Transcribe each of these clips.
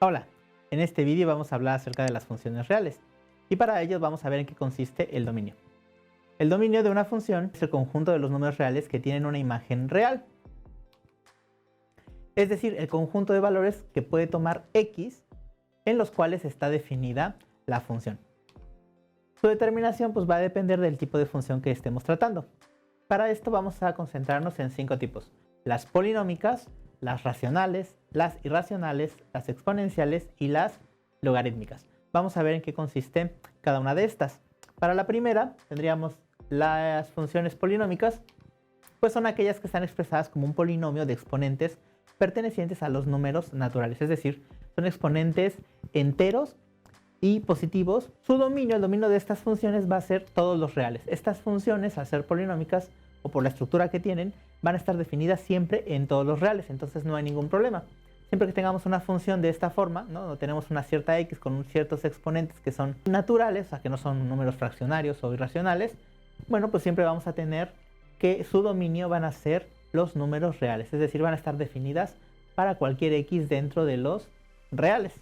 Hola, en este vídeo vamos a hablar acerca de las funciones reales y para ello vamos a ver en qué consiste el dominio. El dominio de una función es el conjunto de los números reales que tienen una imagen real, es decir, el conjunto de valores que puede tomar x en los cuales está definida la función. Su determinación va a depender del tipo de función que estemos tratando. Para esto vamos a concentrarnos en 5 tipos: las polinómicas, las racionales, las irracionales, las exponenciales y las logarítmicas. Vamos a ver en qué consiste cada una de estas. Para la primera tendríamos las funciones polinómicas, pues son aquellas que están expresadas como un polinomio de exponentes pertenecientes a los números naturales, es decir, son exponentes enteros y positivos. Su dominio, el dominio de estas funciones va a ser todos los reales. Estas funciones, al ser polinómicas o por la estructura que tienen, van a estar definidas siempre en todos los reales, entonces no hay ningún problema. Siempre que tengamos una función de esta forma, ¿no? Tenemos una cierta x con ciertos exponentes que son naturales, o sea, que no son números fraccionarios o irracionales, bueno, pues siempre vamos a tener que su dominio van a ser los números reales, es decir, van a estar definidas para cualquier x dentro de los reales.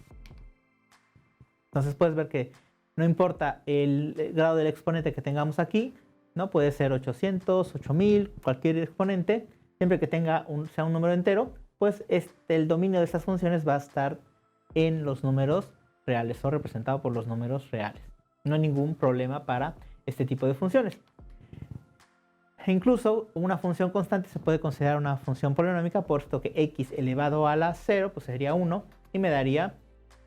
Entonces puedes ver que no importa el grado del exponente que tengamos aquí, ¿no? Puede ser 800, 8000, cualquier exponente, siempre que sea un número entero, pues el dominio de estas funciones va a estar en los números reales o representado por los números reales. No hay ningún problema para este tipo de funciones. E incluso una función constante se puede considerar una función polinómica, puesto que x elevado a la 0 pues sería 1 y me daría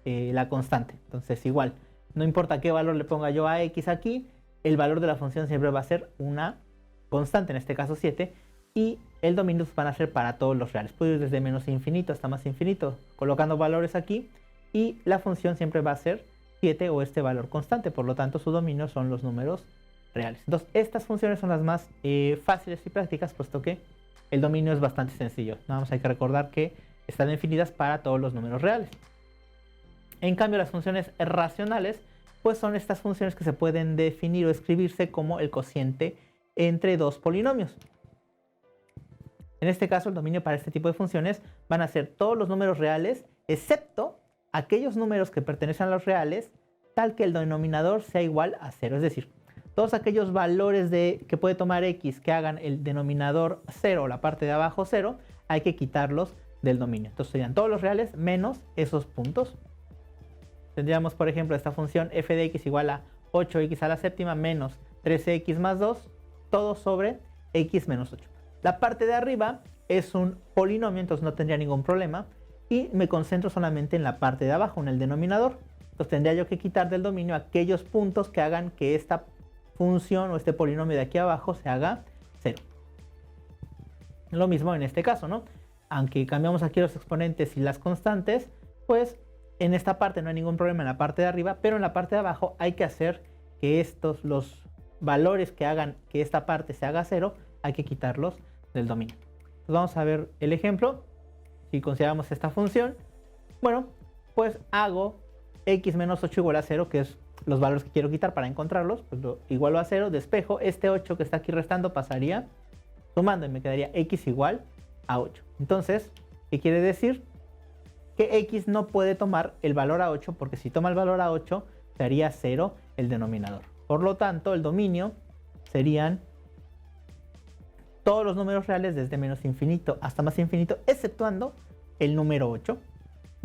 la constante. Entonces igual, no importa qué valor le ponga yo a x aquí, el valor de la función siempre va a ser una constante, en este caso 7, y el dominio van a ser para todos los reales. Puedo ir desde menos infinito hasta más infinito colocando valores aquí y la función siempre va a ser 7 o este valor constante, por lo tanto su dominio son los números reales. Entonces estas funciones son las más fáciles y prácticas, puesto que el dominio es bastante sencillo. Nada más hay que recordar que están definidas para todos los números reales. En cambio, las funciones racionales pues son estas funciones que se pueden definir o escribirse como el cociente entre dos polinomios. En este caso, el dominio para este tipo de funciones van a ser todos los números reales, excepto aquellos números que pertenecen a los reales, tal que el denominador sea igual a 0. Es decir, todos aquellos valores que puede tomar x que hagan el denominador 0 o la parte de abajo 0, hay que quitarlos del dominio. Entonces serían todos los reales menos esos puntos. Tendríamos, por ejemplo, esta función f de x igual a 8x a la séptima menos 13x más 2, todo sobre x menos 8. La parte de arriba es un polinomio, entonces no tendría ningún problema. Y me concentro solamente en la parte de abajo, en el denominador. Entonces tendría yo que quitar del dominio aquellos puntos que hagan que esta función o este polinomio de aquí abajo se haga 0. Lo mismo en este caso, ¿no? Aunque cambiamos aquí los exponentes y las constantes, pues en esta parte no hay ningún problema en la parte de arriba, pero en la parte de abajo hay que hacer que los valores que hagan que esta parte se haga 0, hay que quitarlos del dominio. Entonces vamos a ver el ejemplo. Si consideramos esta función, bueno, pues hago x menos 8 igual a 0, que es los valores que quiero quitar para encontrarlos, pues lo igualo a 0, despejo, este 8 que está aquí restando pasaría sumando y me quedaría x igual a 8. Entonces, ¿qué quiere decir? Que x no puede tomar el valor a 8, porque si toma el valor a 8 sería 0 el denominador. Por lo tanto, el dominio serían todos los números reales desde menos infinito hasta más infinito, exceptuando el número 8.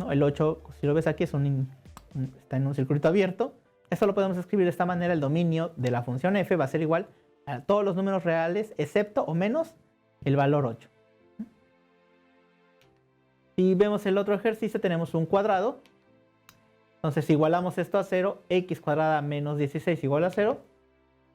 ¿No? El 8, si lo ves aquí, está en un circuito abierto. Esto lo podemos escribir de esta manera: el dominio de la función f va a ser igual a todos los números reales, excepto o menos el valor 8. Si vemos el otro ejercicio, tenemos un cuadrado. Entonces igualamos esto a 0, x cuadrada menos 16 igual a 0.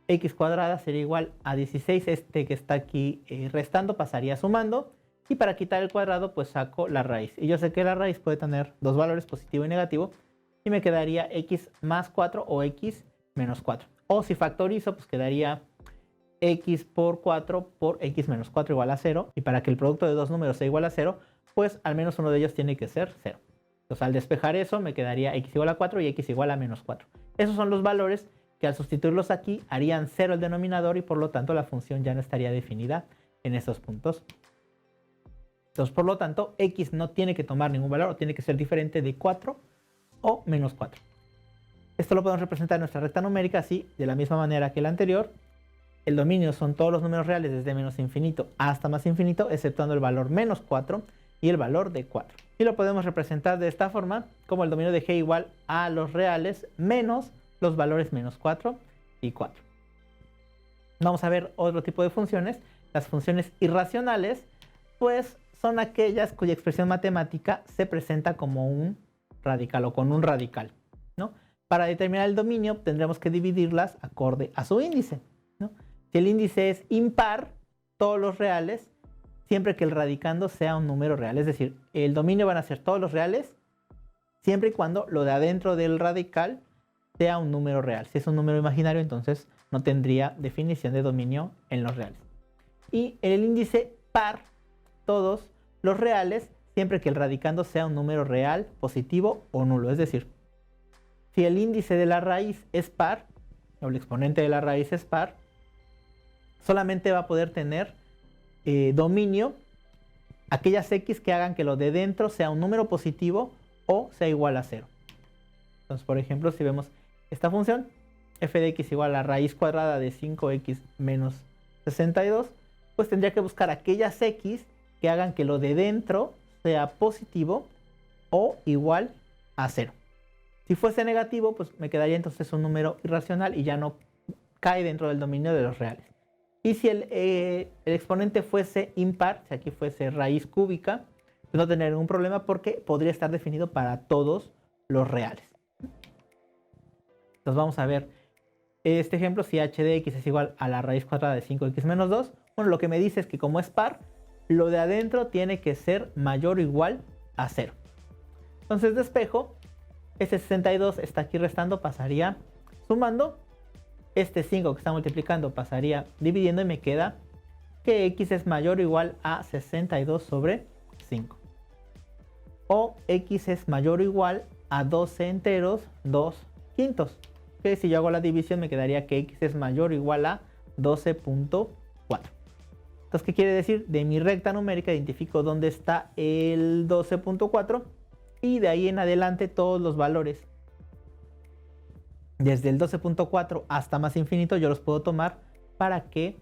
X cuadrada sería igual a 16, este que está aquí restando pasaría sumando. Y para quitar el cuadrado pues saco la raíz. Y yo sé que la raíz puede tener dos valores, positivo y negativo. Y me quedaría x más 4 o x menos 4. O si factorizo pues quedaría x por 4 por x menos 4 igual a 0. Y para que el producto de dos números sea igual a 0, pues al menos uno de ellos tiene que ser 0. Entonces al despejar eso me quedaría x igual a 4 y x igual a menos 4. Esos son los valores que al sustituirlos aquí harían 0 el denominador y por lo tanto la función ya no estaría definida en estos puntos. Entonces, por lo tanto, x no tiene que tomar ningún valor o tiene que ser diferente de 4 o menos 4. Esto lo podemos representar en nuestra recta numérica así, de la misma manera que el anterior. El dominio son todos los números reales desde menos infinito hasta más infinito, exceptuando el valor menos 4 y el valor de 4. Y lo podemos representar de esta forma, como el dominio de g igual a los reales menos los valores menos 4 y 4. Vamos a ver otro tipo de funciones. Las funciones irracionales, pues son aquellas cuya expresión matemática se presenta como un radical o con un radical, ¿no? Para determinar el dominio tendremos que dividirlas acorde a su índice, ¿no? Si el índice es impar, todos los reales, siempre que el radicando sea un número real. Es decir, el dominio van a ser todos los reales, siempre y cuando lo de adentro del radical sea un número real. Si es un número imaginario, entonces no tendría definición de dominio en los reales. Y en el índice par, todos los reales, siempre que el radicando sea un número real, positivo o nulo. Es decir, si el índice de la raíz es par, o el exponente de la raíz es par, solamente va a poder tener dominio aquellas x que hagan que lo de dentro sea un número positivo o sea igual a 0. Entonces, por ejemplo, si vemos esta función, f de x igual a la raíz cuadrada de 5x menos 62, pues tendría que buscar aquellas x que hagan que lo de dentro sea positivo o igual a 0. Si fuese negativo, pues me quedaría entonces un número irracional y ya no cae dentro del dominio de los reales. Y si el exponente fuese impar, si aquí fuese raíz cúbica, pues no tendría ningún problema porque podría estar definido para todos los reales. Entonces vamos a ver este ejemplo, si h de x es igual a la raíz cuadrada de 5x menos 2. Bueno, lo que me dice es que como es par, lo de adentro tiene que ser mayor o igual a 0. Entonces despejo, este 62 está aquí restando, pasaría sumando. Este 5 que está multiplicando pasaría dividiendo y me queda que x es mayor o igual a 62 sobre 5. O x es mayor o igual a 12 enteros 2 quintos. Que si yo hago la división me quedaría que x es mayor o igual a 12.4. Entonces, ¿qué quiere decir? De mi recta numérica identifico dónde está el 12.4 y de ahí en adelante todos los valores desde el 12.4 hasta más infinito yo los puedo tomar para que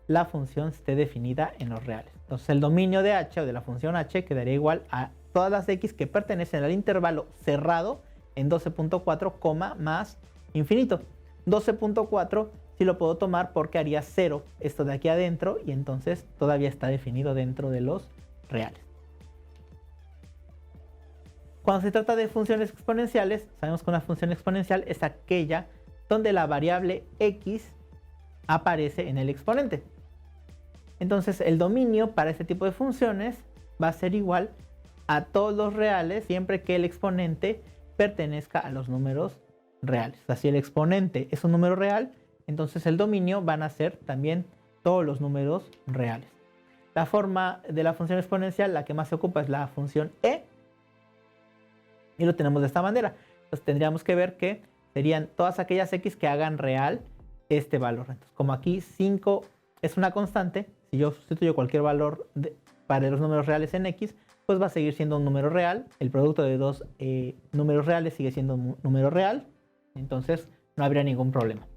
la función esté definida en los reales. Entonces el dominio de h o de la función h quedaría igual a todas las x que pertenecen al intervalo cerrado en 12.4, más infinito. 12.4 sí lo puedo tomar porque haría 0 esto de aquí adentro y entonces todavía está definido dentro de los reales. Cuando se trata de funciones exponenciales, sabemos que una función exponencial es aquella donde la variable x aparece en el exponente. Entonces el dominio para este tipo de funciones va a ser igual a todos los reales siempre que el exponente pertenezca a los números reales. O sea, si el exponente es un número real, entonces el dominio van a ser también todos los números reales. La forma de la función exponencial, la que más se ocupa es la función e. Y lo tenemos de esta manera. Entonces tendríamos que ver que serían todas aquellas x que hagan real este valor. Entonces, como aquí 5 es una constante, si yo sustituyo cualquier valor para los números reales en x, pues va a seguir siendo un número real. El producto de dos números reales sigue siendo un número real. Entonces no habría ningún problema.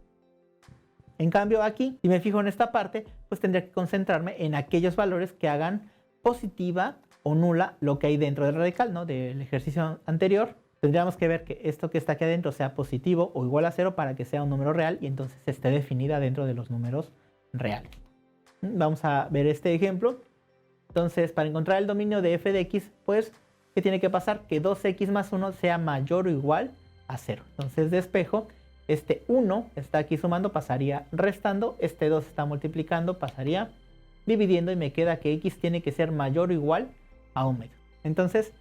En cambio aquí, si me fijo en esta parte, pues tendría que concentrarme en aquellos valores que hagan positiva o nula lo que hay dentro del radical, ¿no? Del ejercicio anterior. Tendríamos que ver que esto que está aquí adentro sea positivo o igual a 0 para que sea un número real y entonces esté definida dentro de los números reales. Vamos a ver este ejemplo. Entonces, para encontrar el dominio de f de x, pues, ¿qué tiene que pasar? Que 2x más 1 sea mayor o igual a 0. Entonces, despejo, este 1 está aquí sumando, pasaría restando, este 2 está multiplicando, pasaría dividiendo y me queda que x tiene que ser mayor o igual a 1 medio. Entonces,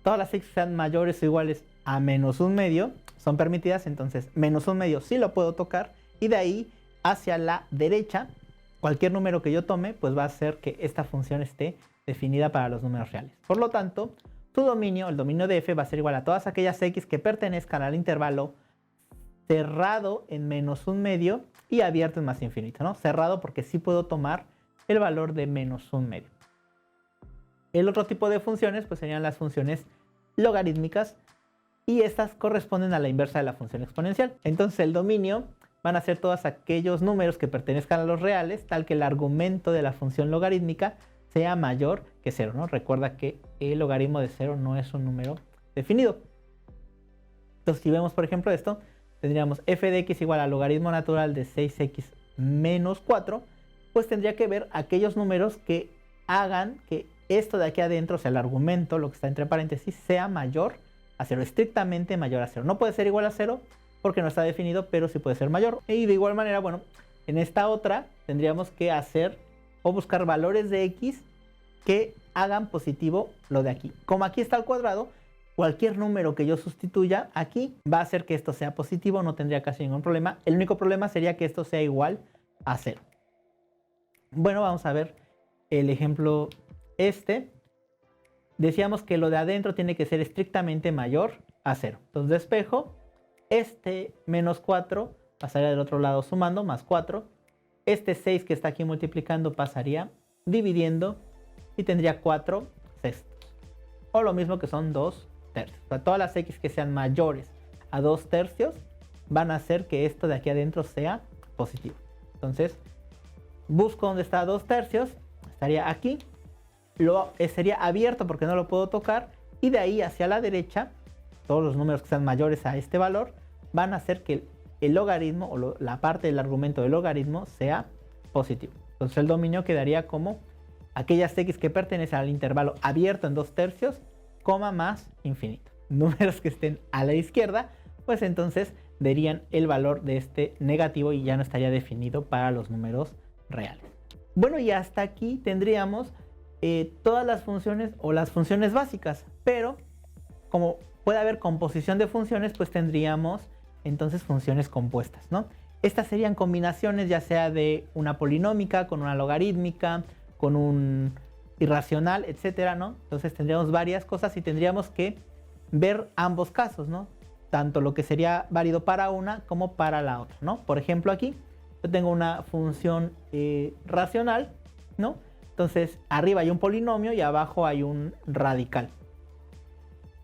todas las x que sean mayores o iguales a menos 1 medio son permitidas, entonces menos 1 medio sí lo puedo tocar y de ahí hacia la derecha, cualquier número que yo tome, pues va a hacer que esta función esté definida para los números reales. Por lo tanto, tu dominio, el dominio de f, va a ser igual a todas aquellas x que pertenezcan al intervalo cerrado en menos 1 medio y abierto en más infinito, ¿no? Cerrado porque sí puedo tomar el valor de menos 1 medio. El otro tipo de funciones pues serían las funciones logarítmicas y estas corresponden a la inversa de la función exponencial. Entonces el dominio van a ser todos aquellos números que pertenezcan a los reales, tal que el argumento de la función logarítmica sea mayor que 0, ¿no? Recuerda que el logaritmo de 0 no es un número definido. Entonces si vemos por ejemplo esto, tendríamos f de x igual al logaritmo natural de 6x menos 4, pues tendría que ver aquellos números que hagan que esto de aquí adentro, o sea el argumento, lo que está entre paréntesis, sea mayor a 0, estrictamente mayor a 0. No puede ser igual a 0 porque no está definido, pero sí puede ser mayor. Y de igual manera, bueno, en esta otra tendríamos que hacer o buscar valores de x que hagan positivo lo de aquí. Como aquí está al cuadrado, cualquier número que yo sustituya aquí va a hacer que esto sea positivo, no tendría casi ningún problema. El único problema sería que esto sea igual a 0. Bueno, vamos a ver el ejemplo este. Decíamos que lo de adentro tiene que ser estrictamente mayor a 0. Entonces despejo, este menos 4 pasaría del otro lado sumando, más 4. Este 6 que está aquí multiplicando pasaría dividiendo y tendría 4 sextos. O lo mismo que son 2 tercios. O sea, todas las x que sean mayores a 2 tercios van a hacer que esto de aquí adentro sea positivo. Entonces busco donde está 2 tercios, estaría aquí. Sería abierto porque no lo puedo tocar. Y de ahí hacia la derecha, todos los números que sean mayores a este valor van a hacer que el logaritmo o la parte del argumento del logaritmo sea positivo. Entonces el dominio quedaría como aquellas x que pertenecen al intervalo abierto en 2 tercios, coma más infinito. Números que estén a la izquierda, pues entonces darían el valor de este negativo y ya no estaría definido para los números reales. Bueno, y hasta aquí tendríamos todas las funciones o las funciones básicas, pero como puede haber composición de funciones, pues tendríamos entonces funciones compuestas, ¿no? Estas serían combinaciones ya sea de una polinómica con una logarítmica, con un irracional, etcétera, ¿no? Entonces tendríamos varias cosas y tendríamos que ver ambos casos, ¿no? Tanto lo que sería válido para una como para la otra, ¿no? Por ejemplo, aquí yo tengo una función racional, ¿no? Entonces arriba hay un polinomio y abajo hay un radical.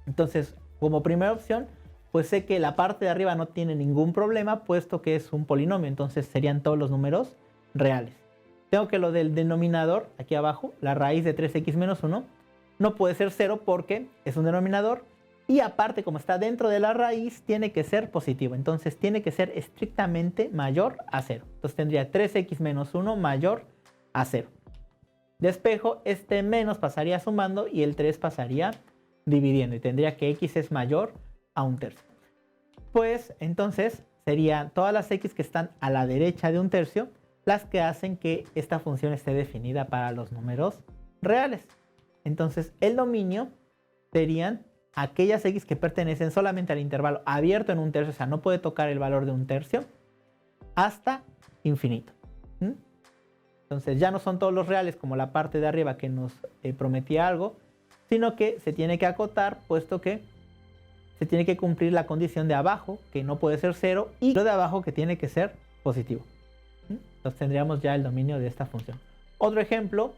Entonces, como primera opción, pues sé que la parte de arriba no tiene ningún problema, puesto que es un polinomio. Entonces serían todos los números reales. Tengo que lo del denominador, aquí abajo, la raíz de 3x menos 1, no puede ser 0 porque es un denominador. Y aparte, como está dentro de la raíz, tiene que ser positivo. Entonces tiene que ser estrictamente mayor a 0. Entonces tendría 3x menos 1 mayor a 0. Despejo, este menos pasaría sumando y el 3 pasaría dividiendo. Y tendría que x es mayor a 1 tercio. Pues entonces serían todas las x que están a la derecha de 1 tercio las que hacen que esta función esté definida para los números reales. Entonces el dominio serían aquellas x que pertenecen solamente al intervalo abierto en 1 tercio, o sea, no puede tocar el valor de 1 tercio, hasta infinito. Entonces ya no son todos los reales como la parte de arriba que nos prometía algo, sino que se tiene que acotar, puesto que se tiene que cumplir la condición de abajo, que no puede ser 0, y lo de abajo que tiene que ser positivo. Entonces tendríamos ya el dominio de esta función. Otro ejemplo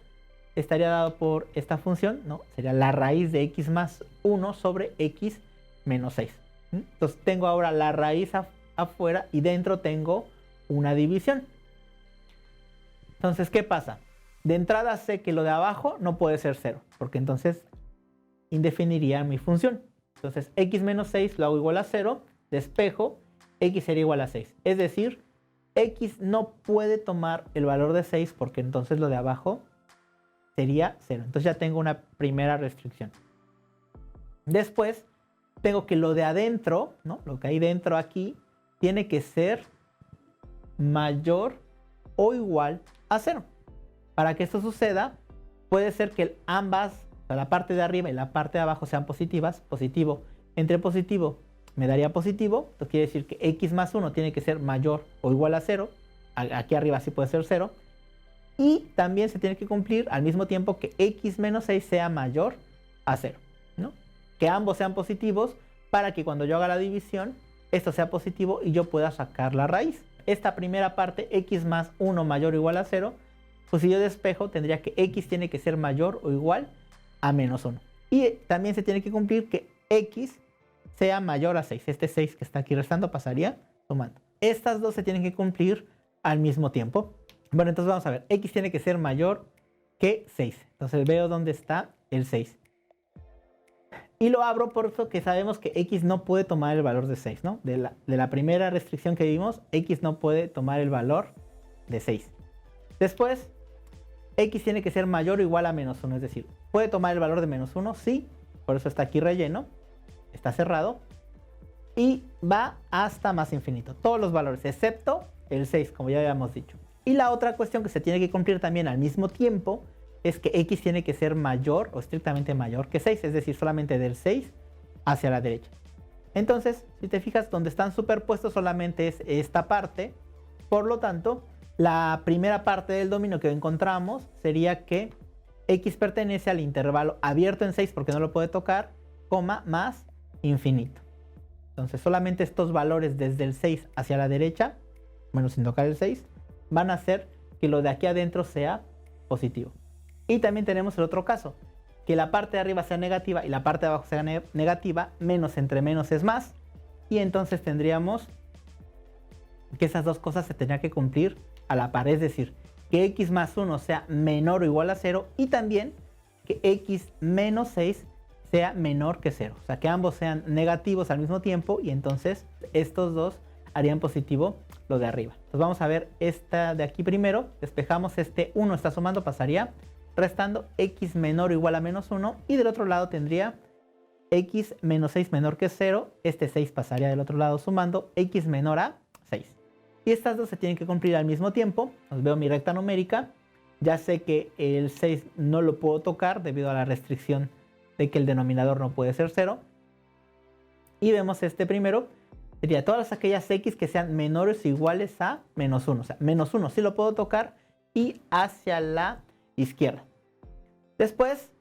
estaría dado por esta función, ¿no? Sería la raíz de x más 1 sobre x menos 6. Entonces tengo ahora la raíz afuera y dentro tengo una división. Entonces, ¿qué pasa? De entrada sé que lo de abajo no puede ser 0, porque entonces indefiniría mi función. Entonces x menos 6 lo hago igual a 0, despejo, x sería igual a 6. Es decir, x no puede tomar el valor de 6 porque entonces lo de abajo sería 0. Entonces ya tengo una primera restricción. Después tengo que lo de adentro, ¿no? Lo que hay dentro aquí, tiene que ser mayor o igual a 0. Para que esto suceda, puede ser que ambas, o sea, la parte de arriba y la parte de abajo sean positivas. Positivo entre positivo me daría positivo. Esto quiere decir que x más 1 tiene que ser mayor o igual a 0. Aquí arriba sí puede ser 0. Y también se tiene que cumplir al mismo tiempo que x menos 6 sea mayor a 0, ¿no? Que ambos sean positivos para que cuando yo haga la división, esto sea positivo y yo pueda sacar la raíz. Esta primera parte, x más 1 mayor o igual a 0, pues si yo despejo tendría que x tiene que ser mayor o igual a menos 1. Y también se tiene que cumplir que x sea mayor a 6. Este 6 que está aquí restando pasaría sumando. Estas dos se tienen que cumplir al mismo tiempo. Bueno, entonces vamos a ver. X tiene que ser mayor que 6. Entonces veo dónde está el 6. Y lo abro por eso que sabemos que X no puede tomar el valor de 6, ¿no? De la primera restricción que vimos, X no puede tomar el valor de 6. Después, X tiene que ser mayor o igual a menos 1. Es decir, ¿puede tomar el valor de menos 1? Sí. Por eso está aquí relleno. Está cerrado. Y va hasta más infinito. Todos los valores, excepto el 6, como ya habíamos dicho. Y la otra cuestión que se tiene que cumplir también al mismo tiempo es que X tiene que ser mayor o estrictamente mayor que 6. Es decir, solamente del 6 hacia la derecha. Entonces, si te fijas, donde están superpuestos solamente es esta parte. Por lo tanto, la primera parte del dominio que encontramos sería que X pertenece al intervalo abierto en 6 porque no lo puede tocar, coma, más infinito. Entonces solamente estos valores desde el 6 hacia la derecha, bueno, sin tocar el 6, van a hacer que lo de aquí adentro sea positivo. Y también tenemos el otro caso, que la parte de arriba sea negativa y la parte de abajo sea negativa, menos entre menos es más. Y entonces tendríamos que esas dos cosas se tendrían que cumplir a la par, es decir, que X más 1 sea menor o igual a 0 y también que X menos 6 sea menor que 0. O sea, que ambos sean negativos al mismo tiempo y entonces estos dos harían positivo lo de arriba. Entonces vamos a ver esta de aquí primero. Despejamos este 1 está sumando, pasaría restando X menor o igual a menos 1 y del otro lado tendría X menos 6 menor que 0. Este 6 pasaría del otro lado sumando X menor a 6. Y estas dos se tienen que cumplir al mismo tiempo. Os veo mi recta numérica. Ya sé que el 6 no lo puedo tocar debido a la restricción de que el denominador no puede ser 0. Y vemos este primero. Sería todas aquellas X que sean menores o iguales a menos 1. O sea, menos 1 sí lo puedo tocar y hacia la izquierda. Después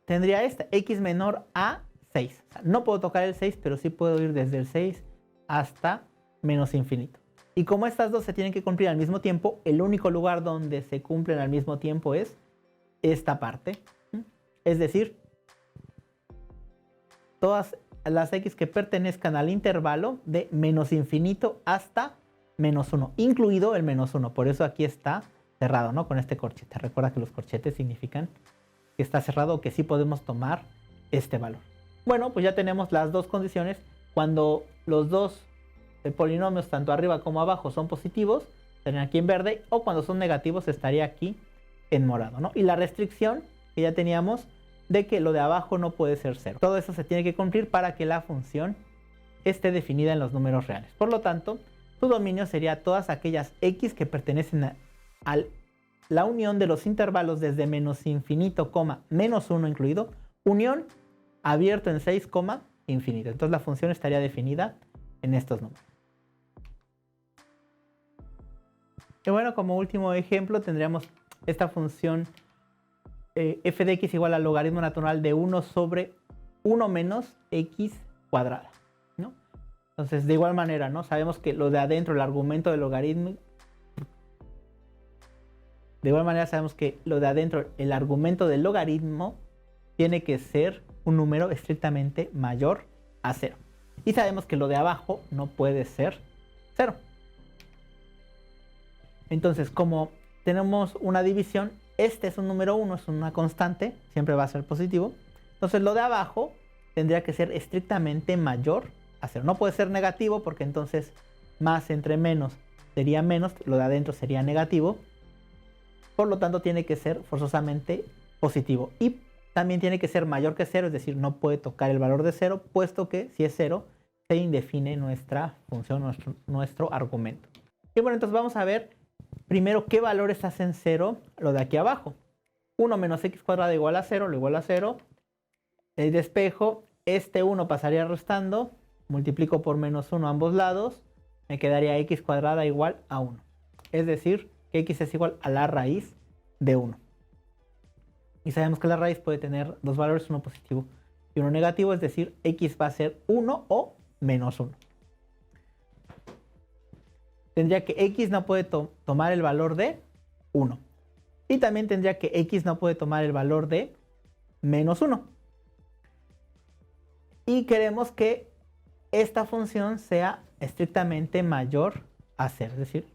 tendría esta, X menor a 6. O sea, no puedo tocar el 6, pero sí puedo ir desde el 6 hasta menos infinito. Y como estas dos se tienen que cumplir al mismo tiempo, el único lugar donde se cumplen al mismo tiempo es esta parte. Es decir, todas las X que pertenezcan al intervalo de menos infinito hasta menos 1, incluido el menos 1. Por eso aquí está cerrado, ¿no? Con este corchete. Recuerda que los corchetes significan que está cerrado o que sí podemos tomar este valor. Bueno, pues ya tenemos las dos condiciones. Cuando los dos polinomios, tanto arriba como abajo, son positivos, estarían aquí en verde, o cuando son negativos estaría aquí en morado, ¿no? Y la restricción que ya teníamos de que lo de abajo no puede ser 0. Todo eso se tiene que cumplir para que la función esté definida en los números reales. Por lo tanto, tu dominio sería todas aquellas X que pertenecen a la unión de los intervalos desde menos infinito, menos 1 incluido, unión abierto en 6, infinito. Entonces la función estaría definida en estos números. Y bueno, como último ejemplo tendríamos esta función f de x igual al logaritmo natural de 1 sobre 1 menos x cuadrada, ¿no? Entonces, de igual manera, ¿no? Sabemos que lo de adentro, el argumento del logaritmo. De igual manera, sabemos que lo de adentro, el argumento del logaritmo, tiene que ser un número estrictamente mayor a 0. Y sabemos que lo de abajo no puede ser 0. Entonces, como tenemos una división, este es un número 1, es una constante, siempre va a ser positivo. Entonces lo de abajo tendría que ser estrictamente mayor a 0. No puede ser negativo porque entonces más entre menos sería menos, lo de adentro sería negativo. Por lo tanto tiene que ser forzosamente positivo. Y también tiene que ser mayor que 0, es decir, no puede tocar el valor de 0, puesto que si es 0 se indefine nuestra función, nuestro argumento. Y bueno, entonces vamos a ver primero qué valores hacen 0 lo de aquí abajo. 1 menos x cuadrada igual a 0, lo igual a 0. El despejo, este 1 pasaría restando, multiplico por menos 1 a ambos lados, me quedaría x cuadrada igual a 1. Es decir, que x es igual a la raíz de 1. Y sabemos que la raíz puede tener dos valores, uno positivo y uno negativo, es decir, x va a ser 1 o menos 1. Tendría que x no puede tomar el valor de 1. Y también tendría que x no puede tomar el valor de menos 1. Y queremos que esta función sea estrictamente mayor a 0. Es decir,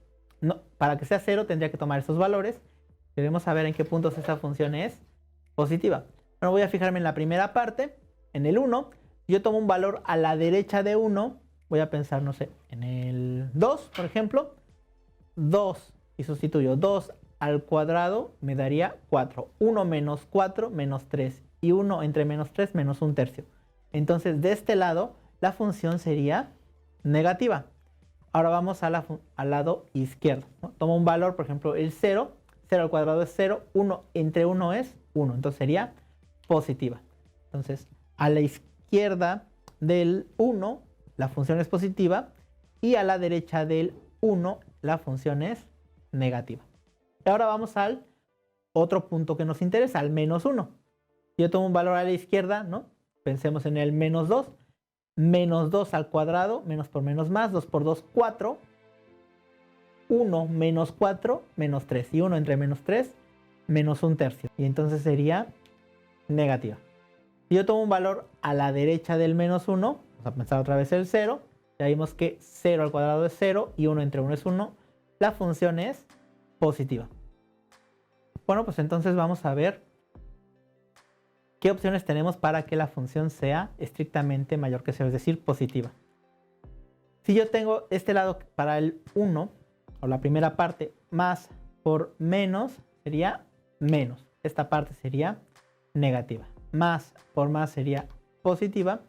no, para que sea 0 tendría que tomar esos valores. Queremos saber en qué puntos esta función es positiva. Bueno, voy a fijarme en la primera parte, en el 1. Yo tomo un valor a la derecha de 1. Voy a pensar, no sé, en el 2, por ejemplo. 2 y sustituyo 2 al cuadrado me daría 4. 1 menos 4 menos 3. Y 1 entre menos 3 menos 1/3. Entonces, de este lado, la función sería negativa. Ahora vamos al lado izquierdo, ¿no? Tomo un valor, por ejemplo, el 0. 0 al cuadrado es 0. 1 entre 1 es 1. Entonces sería positiva. Entonces, a la izquierda del 1, la función es positiva. Y a la derecha del 1, la función es negativa. Y ahora vamos al otro punto que nos interesa, al menos 1. Yo tomo un valor a la izquierda, ¿no? Pensemos en el menos 2. Menos 2 al cuadrado, menos por menos más, 2 por 2, 4. 1 menos 4, menos 3. Y 1 entre menos 3, menos 1/3. Y entonces sería negativa. Si yo tomo un valor a la derecha del menos 1, vamos a pensar otra vez el 0. Ya vimos que 0 al cuadrado es 0 y 1 entre 1 es 1. La función es positiva. Bueno, pues entonces vamos a ver qué opciones tenemos para que la función sea estrictamente mayor que 0, es decir, positiva. Si yo tengo este lado para el 1, o la primera parte, más por menos sería menos. Esta parte sería negativa. Más por más sería positiva.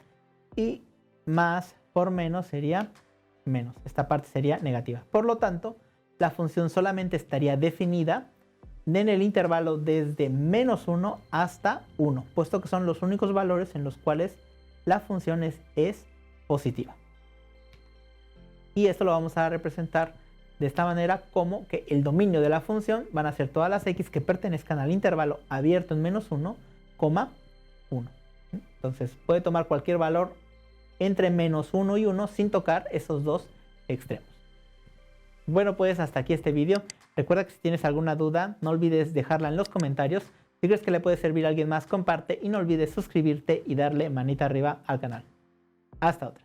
Y más por menos sería menos. Esta parte sería negativa. Por lo tanto, la función solamente estaría definida en el intervalo desde menos 1 hasta 1, puesto que son los únicos valores en los cuales la función es positiva. Y esto lo vamos a representar de esta manera, como que el dominio de la función van a ser todas las x que pertenezcan al intervalo abierto en menos 1, 1. Entonces puede tomar cualquier valor entre menos 1 y 1 sin tocar esos dos extremos. Bueno, pues hasta aquí este vídeo. Recuerda que si tienes alguna duda, no olvides dejarla en los comentarios. Si crees que le puede servir a alguien más, comparte y no olvides suscribirte y darle manita arriba al canal. Hasta otra.